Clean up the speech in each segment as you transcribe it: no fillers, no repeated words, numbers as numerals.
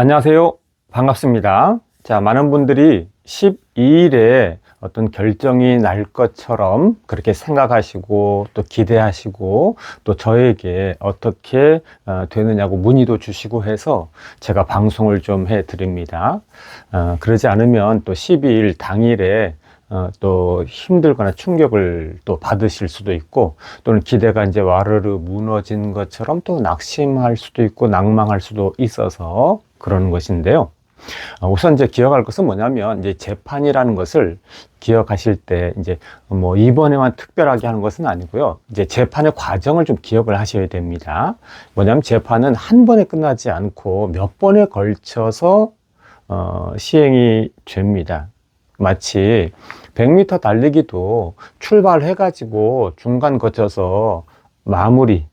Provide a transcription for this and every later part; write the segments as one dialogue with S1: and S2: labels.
S1: 안녕하세요. 반갑습니다. 자, 많은 분들이 12일에 어떤 결정이 날 것처럼 그렇게 생각하시고 또 기대하시고 또 저에게 어떻게 되느냐고 문의도 주시고 해서 제가 방송을 좀 해 드립니다. 그러지 않으면 또 12일 당일에 또 힘들거나 충격을 또 받으실 수도 있고, 또는 기대가 이제 와르르 무너진 것처럼 또 낙심할 수도 있고 낭망할 수도 있어서 그러는 것인데요. 우선 이제 기억할 것은 뭐냐면, 이제 재판이라는 것을 기억하실 때 이제 뭐 이번에만 특별하게 하는 것은 아니고요. 이제 재판의 과정을 좀 기억을 하셔야 됩니다. 뭐냐면 재판은 한 번에 끝나지 않고 몇 번에 걸쳐서 시행이 됩니다. 마치 100m 달리기도 출발해가지고 중간 거쳐서 마무리,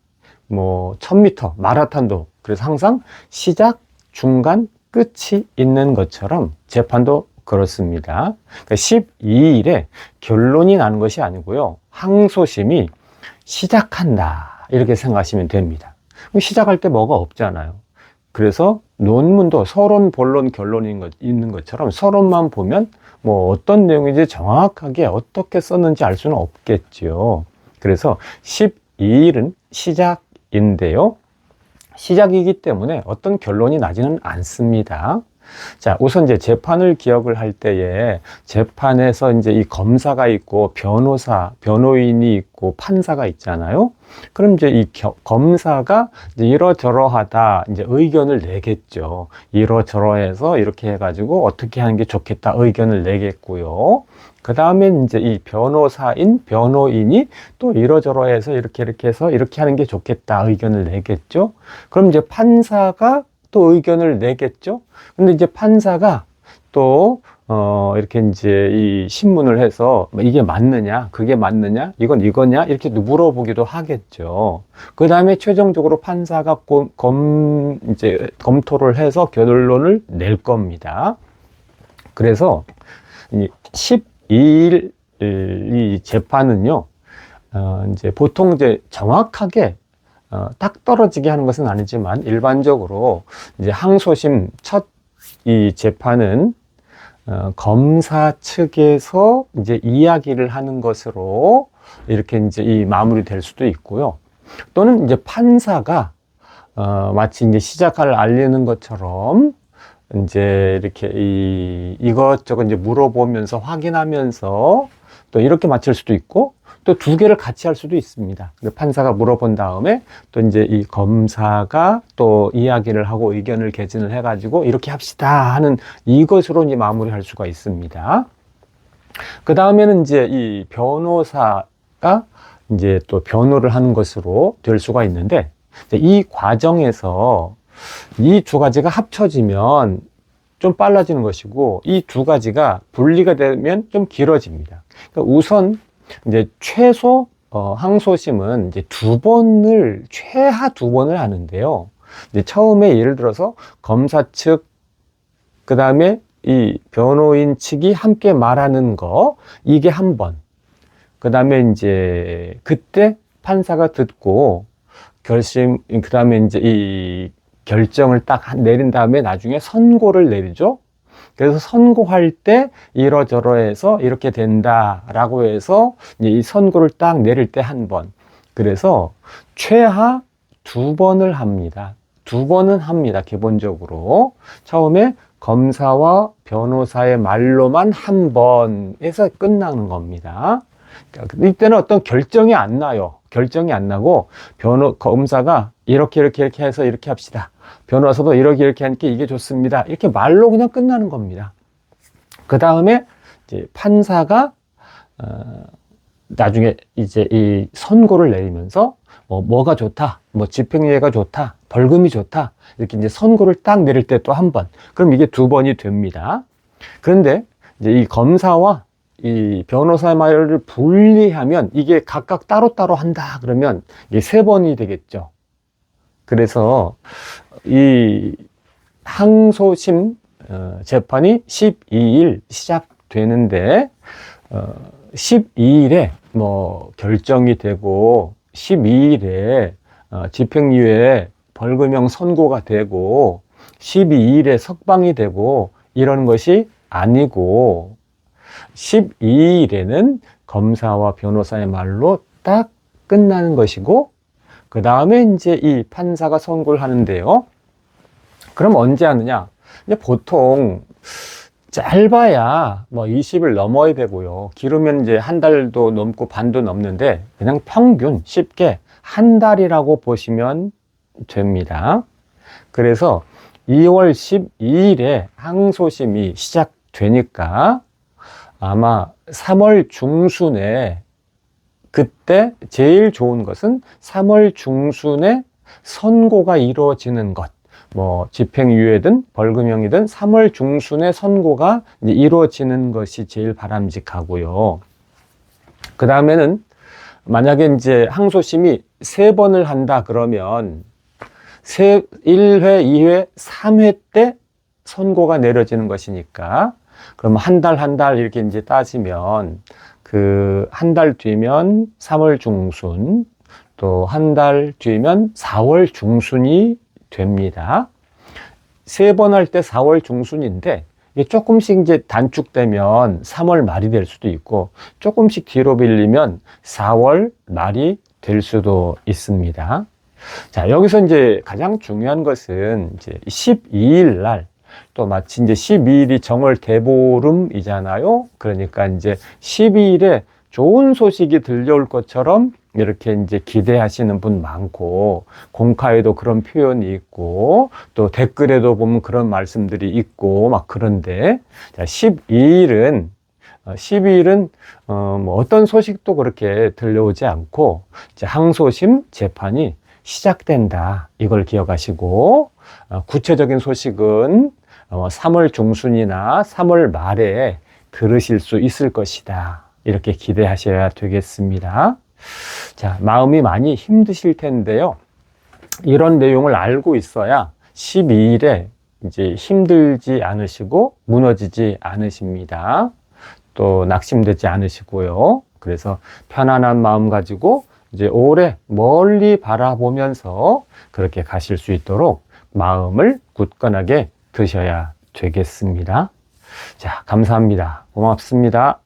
S1: 뭐 1000m 마라톤도, 그래서 항상 시작, 중간, 끝이 있는 것처럼 재판도 그렇습니다. 그러니까 12일에 결론이 나는 것이 아니고요, 항소심이 시작한다 이렇게 생각하시면 됩니다. 시작할 때 뭐가 없잖아요. 그래서 논문도 서론, 본론, 결론이 있는 것처럼 서론만 보면 뭐 어떤 내용인지 정확하게 어떻게 썼는지 알 수는 없겠죠. 그래서 12일은 시작인데요. 시작이기 때문에 어떤 결론이 나지는 않습니다. 자, 우선 이제 재판을 기억을 할 때에 재판에서 이제 이 검사가 있고 변호사, 변호인이 있고 판사가 있잖아요. 그럼 이제 이 검사가 이제 이러저러하다 이제 의견을 내겠죠. 이러저러해서 이렇게 해가지고 어떻게 하는 게 좋겠다 의견을 내겠고요. 그 다음에 이제 이 변호인이 또 이러저러해서 이렇게 해서 이렇게 하는 게 좋겠다 의견을 내겠죠. 그럼 이제 판사가 또 의견을 내겠죠. 근데 이제 판사가 또 이렇게 이제 이 신문을 해서 이게 맞느냐, 그게 맞느냐, 이건 이거냐 이렇게 물어보기도 하겠죠. 그 다음에 최종적으로 판사가 이제 검토를 해서 결론을 낼 겁니다. 그래서 12일 이 재판은요, 이제 보통 이제 정확하게 딱 떨어지게 하는 것은 아니지만, 일반적으로 이제 항소심 첫 이 재판은 검사 측에서 이제 이야기를 하는 것으로 이렇게 이제 이 마무리될 수도 있고요. 또는 이제 판사가 마치 이제 시작을 알리는 것처럼 이제 이렇게 이것저것 이제 물어보면서 확인하면서 또 이렇게 마칠 수도 있고, 또 두 개를 같이 할 수도 있습니다. 판사가 물어본 다음에 또 이제 이 검사가 또 이야기를 하고 의견을 개진을 해가지고 이렇게 합시다 하는 이것으로 이제 마무리할 수가 있습니다. 그 다음에는 이제 이 변호사가 이제 또 변호를 하는 것으로 될 수가 있는데, 이 과정에서 이 두 가지가 합쳐지면 좀 빨라지는 것이고, 이 두 가지가 분리가 되면 좀 길어집니다. 그러니까 우선 이제 최소 항소심은 이제 최하 두 번을 하는데요. 이제 처음에 예를 들어서 검사 측, 그 다음에 이 변호인 측이 함께 말하는 거, 이게 한 번. 그 다음에 이제 그때 판사가 듣고 그 다음에 이제 이 결정을 딱 내린 다음에 나중에 선고를 내리죠. 그래서 선고할 때 이러저러해서 이렇게 된다라고 해서 이제 이 선고를 딱 내릴 때 한 번. 그래서 최하 두 번을 합니다. 두 번은 합니다. 기본적으로. 처음에 검사와 변호사의 말로만 한 번에서 끝나는 겁니다. 이때는 어떤 결정이 안 나요. 결정이 안 나고 검사가 이렇게 해서 이렇게 합시다. 변호사도 이렇게 하니까 이게 좋습니다. 이렇게 말로 그냥 끝나는 겁니다. 그 다음에 이제 판사가 나중에 이제 이 선고를 내리면서 뭐가 좋다, 뭐 집행유예가 좋다, 벌금이 좋다, 이렇게 이제 선고를 딱 내릴 때 또 한 번. 그럼 이게 두 번이 됩니다. 그런데 이제 이 검사와 이 변호사의 말을 분리하면 이게 각각 따로따로 한다 그러면 이게 세 번이 되겠죠. 그래서 이 항소심 재판이 12일 시작되는데 12일에 뭐 결정이 되고 12일에 집행유예 벌금형 선고가 되고 12일에 석방이 되고 이런 것이 아니고 12일에는 검사와 변호사의 말로 딱 끝나는 것이고 그 다음에 이제 이 판사가 선고를 하는데요. 그럼 언제 하느냐? 이제 보통 짧아야 뭐 20일 넘어야 되고요. 길으면 이제 한 달도 넘고 반도 넘는데 그냥 평균 쉽게 한 달이라고 보시면 됩니다. 그래서 2월 12일에 항소심이 시작되니까 아마 3월 중순에 그때 제일 좋은 것은 3월 중순에 선고가 이루어지는 것. 뭐 집행유예든 벌금형이든 3월 중순에 선고가 이제 이루어지는 것이 제일 바람직하고요. 그 다음에는 만약에 이제 항소심이 3번을 한다 그러면 1회, 2회, 3회 때 선고가 내려지는 것이니까 그럼 한 달 이렇게 이제 따지면 그 한 달 뒤면 3월 중순 또 한 달 뒤면 4월 중순이 됩니다. 3번 할 때 4월 중순인데 이게 조금씩 이제 단축되면 3월 말이 될 수도 있고 조금씩 뒤로 밀리면 4월 말이 될 수도 있습니다. 자, 여기서 이제 가장 중요한 것은 이제 12일 날 또 마치 이제 12일이 정월 대보름이잖아요. 그러니까 이제 12일에 좋은 소식이 들려올 것처럼 이렇게 이제 기대하시는 분 많고, 공카에도 그런 표현이 있고, 또 댓글에도 보면 그런 말씀들이 있고, 막 그런데, 자, 12일은 뭐 어떤 소식도 그렇게 들려오지 않고, 이제 항소심 재판이 시작된다. 이걸 기억하시고, 구체적인 소식은 3월 중순이나 3월 말에 들으실 수 있을 것이다. 이렇게 기대하셔야 되겠습니다. 자, 마음이 많이 힘드실 텐데요. 이런 내용을 알고 있어야 12일에 이제 힘들지 않으시고 무너지지 않으십니다. 또 낙심되지 않으시고요. 그래서 편안한 마음 가지고 이제 오래 멀리 바라보면서 그렇게 가실 수 있도록 마음을 굳건하게 드셔야 되겠습니다. 자, 감사합니다. 고맙습니다.